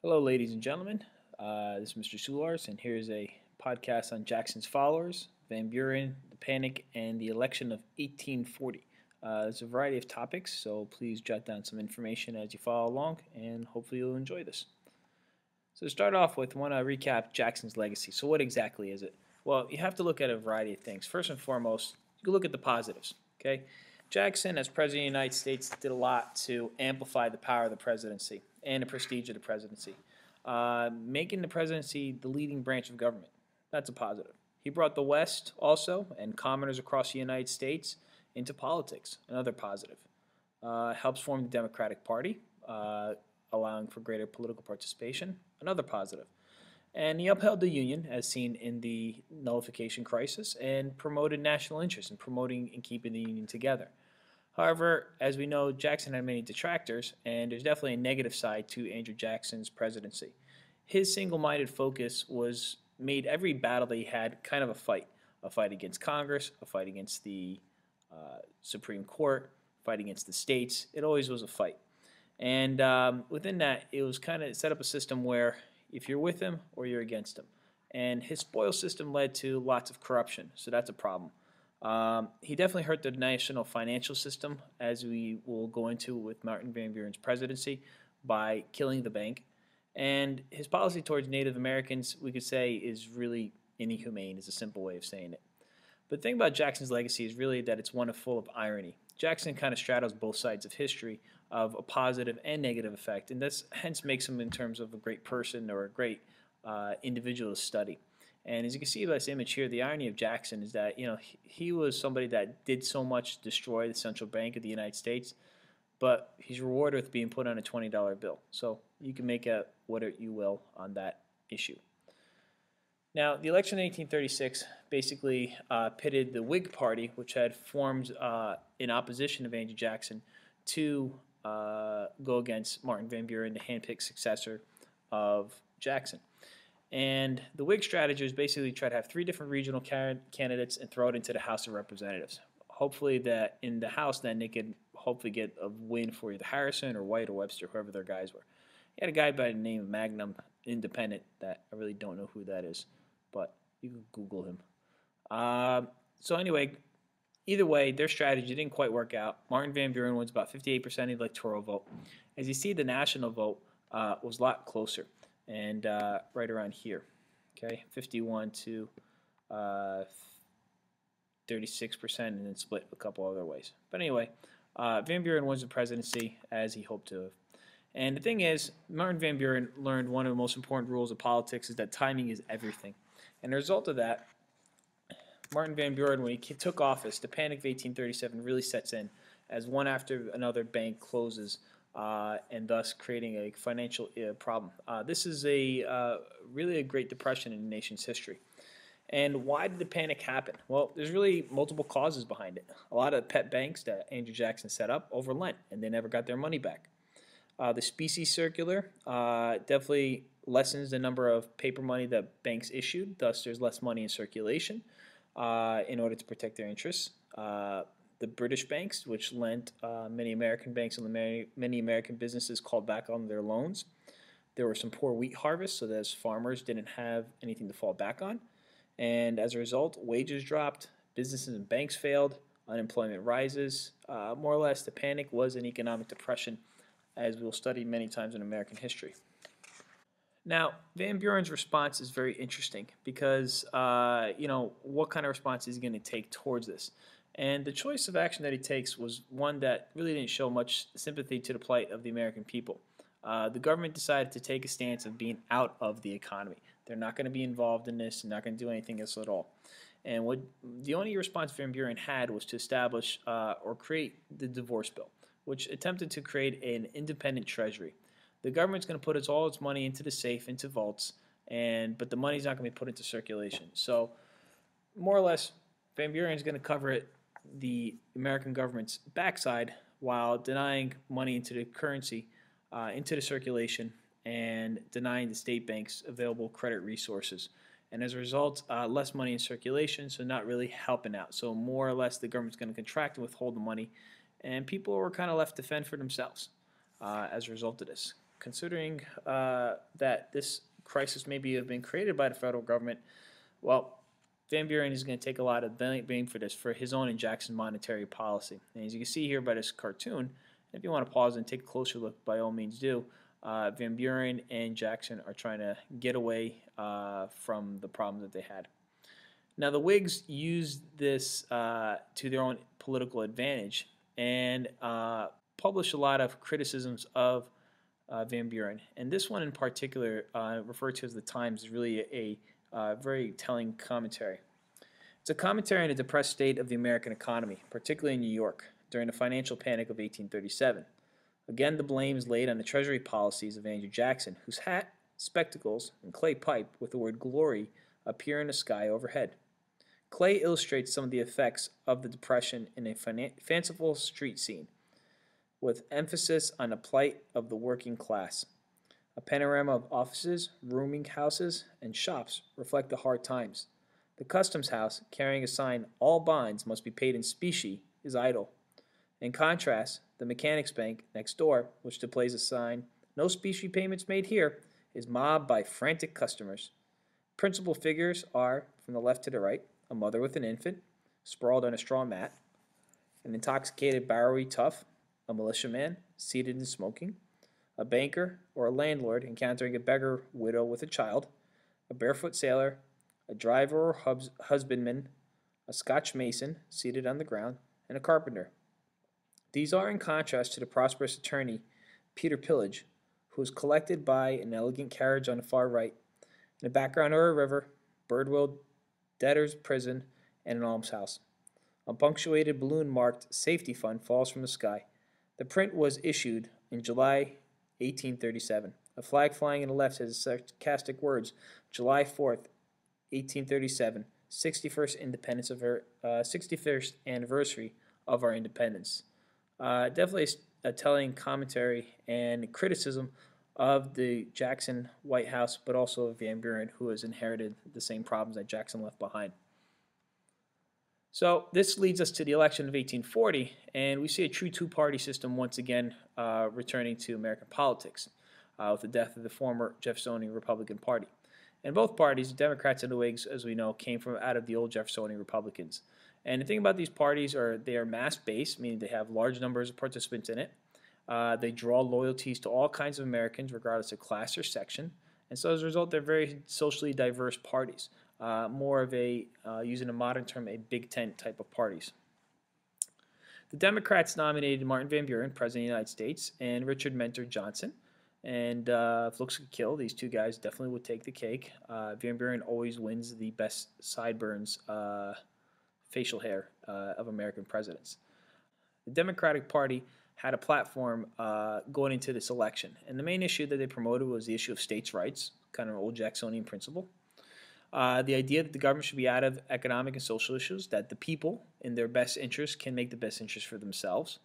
Hello, ladies and gentlemen. This is Mr. Soulars, and here's a podcast on Jackson's followers, Van Buren, the Panic, and the election of 1840. There's a variety of topics, so please jot down some information as you follow along, and hopefully you'll enjoy this. So to start off with, I want to recap Jackson's legacy. So what exactly is it? Well, you have to look at a variety of things. First and foremost, you can look at the positives. Okay, Jackson, as President of the United States, did a lot to amplify the power of the presidency and the prestige of the presidency, making the presidency the leading branch of government. That's a positive. He brought the West also and commoners across the United States into politics. Another positive. Helps form the Democratic Party, allowing for greater political participation. Another positive. And he upheld the Union, as seen in the nullification crisis, and promoted national interest in promoting and keeping the Union together. However, as we know, Jackson had many detractors, and there's definitely a negative side to Andrew Jackson's presidency. His single-minded focus was made every battle that he had kind of a fight against Congress, a fight against the Supreme Court, a fight against the states. It always was a fight. And within that, it was kind of set up a system where if you're with him or you're against him. And his spoil system led to lots of corruption, so that's a problem. He definitely hurt the national financial system, as we will go into with Martin Van Buren's presidency, by killing the bank. And his policy towards Native Americans, we could say, is really inhumane, is a simple way of saying it. But the thing about Jackson's legacy is really that it's one full of irony. Jackson kind of straddles both sides of history of a positive and negative effect, and this hence makes him in terms of a great person or a great individual to study. And as you can see by this image here, the irony of Jackson is that he was somebody that did so much to destroy the central bank of the United States, but he's rewarded with being put on a $20 bill. So you can make out what you will on that issue. Now, the election in 1836 basically pitted the Whig Party, which had formed in opposition of Andrew Jackson, to go against Martin Van Buren, the handpicked successor of Jackson. And the Whig strategy is basically try to have three different regional candidates and throw it into the House of Representatives. Hopefully that in the House then they could hopefully get a win for either Harrison or White or Webster, whoever their guys were. He had a guy by the name of Magnum Independent that I really don't know who that is, but you can Google him. So anyway, either way, their strategy didn't quite work out. Martin Van Buren wins about 58% of the electoral vote. As you see, the national vote was a lot closer, and right around here, okay, 51 to 36%, and then split a couple other ways. But anyway, Van Buren wins the presidency as he hoped to have. And the thing is, Martin Van Buren learned one of the most important rules of politics is that timing is everything. And the result of that, Martin Van Buren, when he took office, the Panic of 1837 really sets in as one after another bank closes, and thus creating a financial problem. This is really a Great Depression in the nation's history. And why did the panic happen? Well, there's really multiple causes behind it. A lot of pet banks that Andrew Jackson set up overlent, and they never got their money back. The specie circular definitely lessens the number of paper money that banks issued. Thus, there's less money in circulation in order to protect their interests. The British banks, which lent many American banks and many American businesses, called back on their loans. There were some poor wheat harvests, so that farmers didn't have anything to fall back on. And as a result, wages dropped, businesses and banks failed, unemployment rises. More or less, the panic was an economic depression, as we'll study many times in American history. Now, Van Buren's response is very interesting because, what kind of response is he going to take towards this? And the choice of action that he takes was one that really didn't show much sympathy to the plight of the American people. The government decided to take a stance of being out of the economy. They're not going to be involved in this. They're not going to do anything else at all. And the only response Van Buren had was to establish or create the divorce bill, which attempted to create an independent treasury. The government's going to put all its money into the safe, into vaults, but the money's not going to be put into circulation. So, more or less, Van Buren's going to cover the American government's backside while denying money into the currency, into the circulation, and denying the state banks available credit resources. And as a result, less money in circulation, so not really helping out. So more or less, the government's going to contract and withhold the money, and people were kind of left to fend for themselves as a result of this. considering that this crisis maybe have been created by the federal government, well, Van Buren is going to take a lot of blame for this for his own and Jackson's monetary policy. And as you can see here by this cartoon, if you want to pause and take a closer look, by all means do. Van Buren and Jackson are trying to get away from the problems that they had. Now, the Whigs used this to their own political advantage and published a lot of criticisms of Van Buren. And this one in particular, referred to as the Times, is really a very telling commentary. It's a commentary on the depressed state of the American economy, particularly in New York, during the financial panic of 1837. Again, the blame is laid on the Treasury policies of Andrew Jackson, whose hat, spectacles, and clay pipe with the word glory appear in the sky overhead. Clay illustrates some of the effects of the Depression in a fanciful street scene, with emphasis on the plight of the working class. A panorama of offices, rooming houses, and shops reflect the hard times. The customs house, carrying a sign, "All bonds must be paid in specie," is idle. In contrast, the mechanics bank next door, which displays a sign, "No specie payments made here," is mobbed by frantic customers. Principal figures are, from the left to the right, a mother with an infant, sprawled on a straw mat, an intoxicated Bowery tough, a militiaman, seated and smoking, a banker or a landlord encountering a beggar widow with a child, a barefoot sailor, a driver or husbandman, a Scotch mason seated on the ground, and a carpenter. These are in contrast to the prosperous attorney, Peter Pillage, who is collected by an elegant carriage on the far right. In the background are a river, Birdwell debtor's prison, and an almshouse. A punctuated balloon marked "Safety Fund" falls from the sky. The print was issued in July 1837. A flag flying in the left has sarcastic words, "July 4th, 1837, 61st anniversary of our independence." Definitely a telling commentary and criticism of the Jackson White House, but also of Van Buren, who has inherited the same problems that Jackson left behind. So this leads us to the election of 1840, and we see a true two-party system once again returning to American politics with the death of the former Jeffersonian Republican Party. And both parties, the Democrats and the Whigs, as we know, came from out of the old Jeffersonian Republicans. And the thing about these parties are they are mass-based, meaning they have large numbers of participants in it. They draw loyalties to all kinds of Americans, regardless of class or section. And so as a result, they're very socially diverse parties, more of a, using a modern term, a Big Tent type of parties. The Democrats nominated Martin Van Buren, President of the United States, and Richard Mentor Johnson. And if looks could kill, these two guys definitely would take the cake. Van Buren always wins the best sideburns facial hair of American presidents. The Democratic Party had a platform going into this election. And the main issue that they promoted was the issue of states' rights, kind of an old Jacksonian principle. The idea that the government should be out of economic and social issues, that the people, in their best interest, can make the best interest for themselves,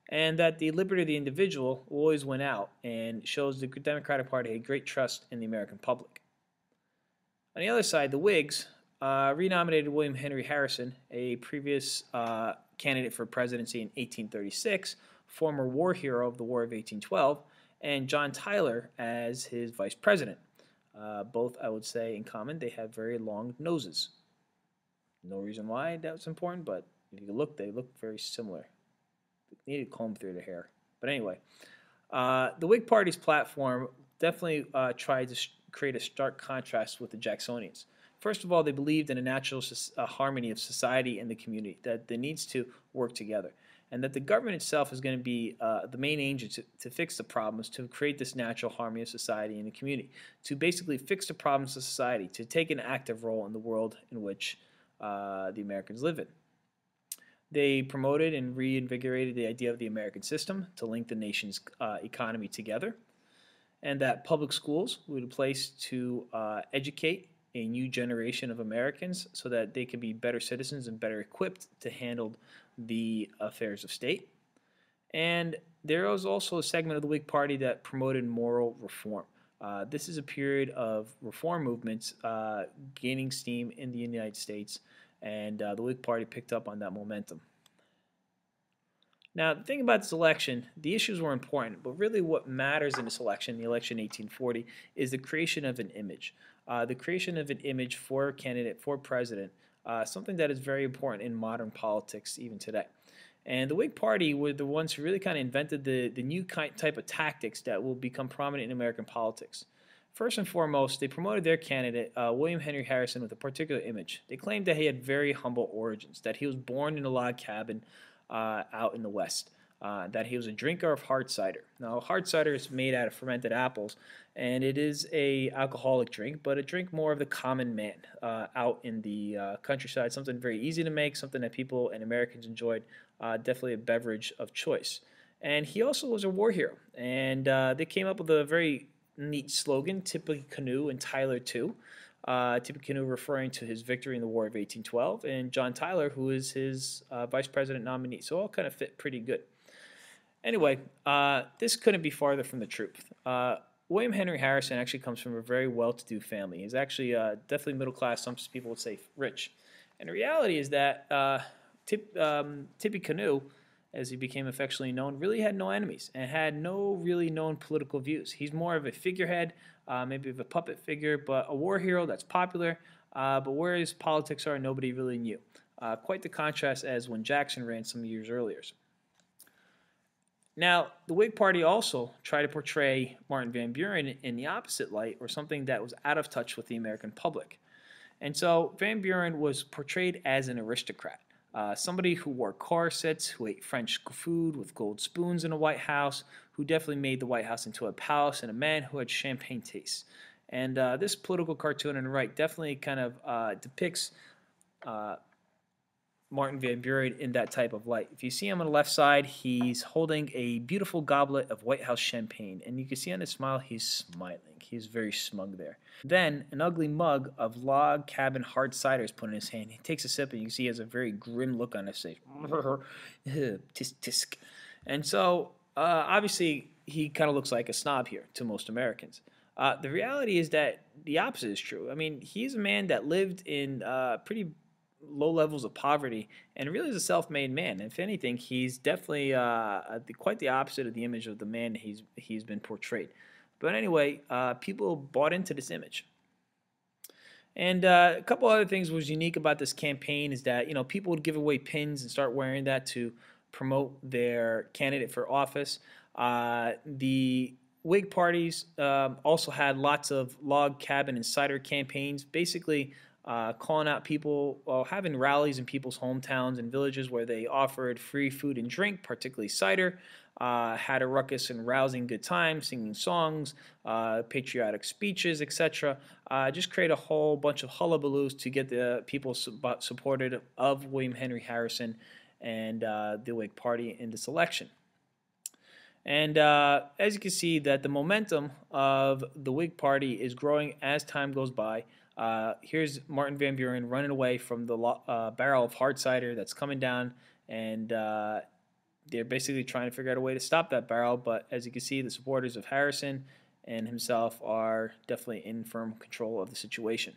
and that the liberty of the individual will always win out, and shows the Democratic Party had great trust in the American public. On the other side, the Whigs renominated William Henry Harrison, a previous candidate for presidency in 1836, former war hero of the War of 1812, and John Tyler as his vice president. Both, I would say, in common, they have very long noses. No reason why that's important, but if you look, they look very similar. They need to comb through their hair. But anyway, the Whig Party's platform definitely tried to create a stark contrast with the Jacksonians. First of all, they believed in a natural harmony of society and the community, that they needs to work together, and that the government itself is going to be the main agent to fix the problems, to create this natural harmony of society and the community, to basically fix the problems of society, to take an active role in the world in which the Americans live in. They promoted and reinvigorated the idea of the American system to link the nation's economy together, and that public schools would be a place to educate a new generation of Americans so that they can be better citizens and better equipped to handle the affairs of state. And there was also a segment of the Whig Party that promoted moral reform. This is a period of reform movements gaining steam in the United States, and the Whig Party picked up on that momentum. Now, the thing about this election, the issues were important, but really what matters in this election, the election 1840, is the creation of an image. The creation of an image for a candidate, for president, something that is very important in modern politics even today. And the Whig Party were the ones who really kind of invented the new type of tactics that will become prominent in American politics. First and foremost, they promoted their candidate, William Henry Harrison, with a particular image. They claimed that he had very humble origins, that he was born in a log cabin out in the West, that he was a drinker of hard cider. Now, hard cider is made out of fermented apples, and it is a alcoholic drink, but a drink more of the common man out in the countryside, something very easy to make, something that people and Americans enjoyed, definitely a beverage of choice. And he also was a war hero, and they came up with a very neat slogan, Tippecanoe and Tyler too. Tippecanoe referring to his victory in the War of 1812, and John Tyler, who is his vice president nominee. So all kind of fit pretty good. Anyway, this couldn't be farther from the truth. William Henry Harrison actually comes from a very well-to-do family. He's actually definitely middle class. Some people would say rich. And the reality is that Tippecanoe, as he became affectionately known, really had no enemies and had no really known political views. He's more of a figurehead, maybe of a puppet figure, but a war hero that's popular, but where his politics are, nobody really knew. Quite the contrast as when Jackson ran some years earlier. Now, the Whig Party also tried to portray Martin Van Buren in the opposite light, or something that was out of touch with the American public. And so Van Buren was portrayed as an aristocrat. Somebody who wore corsets, who ate French food with gold spoons in the White House, who definitely made the White House into a palace, and a man who had champagne tastes. And this political cartoon on the right definitely kind of depicts Martin Van Buren in that type of light. If you see him on the left side, he's holding a beautiful goblet of White House champagne, and you can see on his smile he's smiling. He's very smug there. Then an ugly mug of log cabin hard cider is put in his hand. He takes a sip, and you can see he has a very grim look on his face. Tisk tisk. And so obviously he kind of looks like a snob here to most Americans. The reality is that the opposite is true. I mean, he's a man that lived in pretty low levels of poverty and really is a self-made man. If anything, he's definitely quite the opposite of the image of the man he's been portrayed. But anyway, people bought into this image. And a couple other things was unique about this campaign is that people would give away pins and start wearing that to promote their candidate for office. The Whig parties also had lots of log cabin and cider campaigns, basically calling out people, having rallies in people's hometowns and villages where they offered free food and drink, particularly cider, had a ruckus and rousing good time, singing songs, patriotic speeches, etc. Just create a whole bunch of hullabaloos to get the people supported of William Henry Harrison and the Whig Party in this election. And as you can see, that the momentum of the Whig Party is growing as time goes by. Here's Martin Van Buren running away from the barrel of hard cider that's coming down, and they're basically trying to figure out a way to stop that barrel. But as you can see, the supporters of Harrison and himself are definitely in firm control of the situation.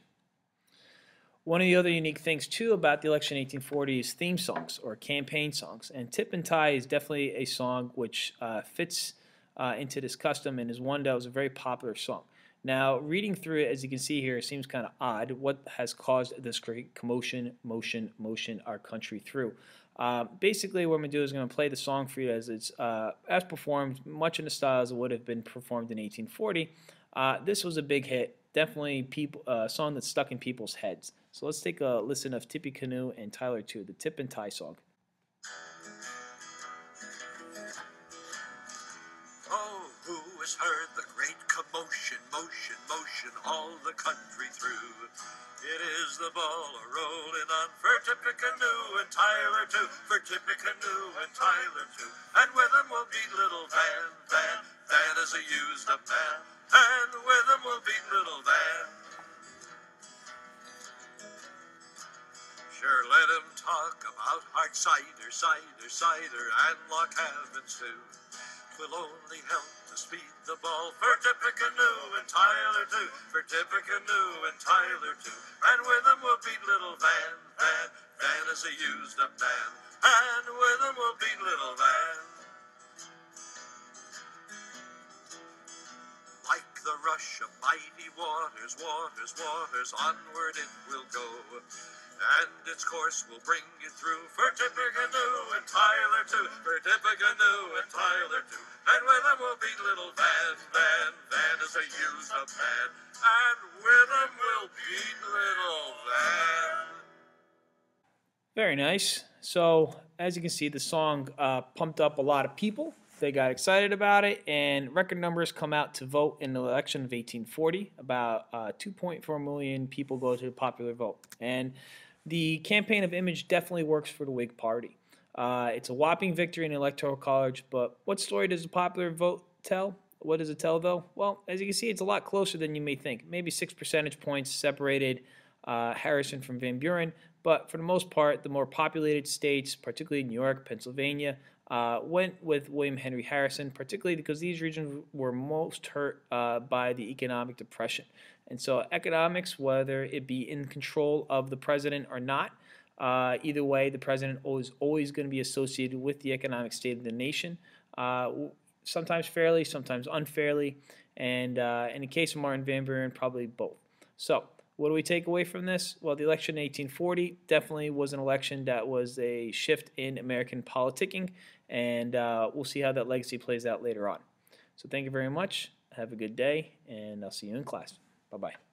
One of the other unique things, too, about the election 1840 is theme songs or campaign songs. And Tip and Tie is definitely a song which fits into this custom and is one that was a very popular song. Now, reading through it, as you can see here, it seems kind of odd. What has caused this great commotion, motion, our country through? Basically, what I'm going to do is I'm going to play the song for you as it's as performed, much in the style as it would have been performed in 1840. This was a big hit, definitely a song that stuck in people's heads. So let's take a listen of Tippecanoe and Tyler too, the Tip and Tie song. Oh, who has heard the great commotion, motion, all the country through? It is the ball a-rolling on for Tippecanoe and Tyler too, for Tippecanoe and Tyler too. And with them will be little Van is a used-up man, and with them will be little Van. Sure, let him talk about hard cider, and log cabins too. 'Twill only help to speed the ball for Tippecanoe and Tyler too, for Tippecanoe and Tyler too. And with him will be little Van is a used-up man, and with them we'll beat little Van. Like the rush of mighty waters, waters, waters, onward it will go. And its course will bring you through for Tippecanoe and Tyler too, for Tippecanoe and Tyler too. And with them we'll beat little Van, Van, Van is a used up man. And with them we'll beat little Van. Very nice. So, as you can see, the song pumped up a lot of people. They got excited about it, and record numbers come out to vote in the election of 1840. About 2.4 million people go to the popular vote. And the campaign of image definitely works for the Whig Party. It's a whopping victory in the Electoral College, but what story does the popular vote tell? What does it tell, though? Well, as you can see, it's a lot closer than you may think. Maybe 6 percentage points separated Harrison from Van Buren, but for the most part, the more populated states, particularly New York, Pennsylvania, went with William Henry Harrison, particularly because these regions were most hurt by the economic depression. And so economics, whether it be in control of the president or not, either way, the president is always going to be associated with the economic state of the nation, sometimes fairly, sometimes unfairly, and in the case of Martin Van Buren, probably both. So what do we take away from this? Well, the election in 1840 definitely was an election that was a shift in American politicking, and we'll see how that legacy plays out later on. So thank you very much. Have a good day, and I'll see you in class. Bye-bye.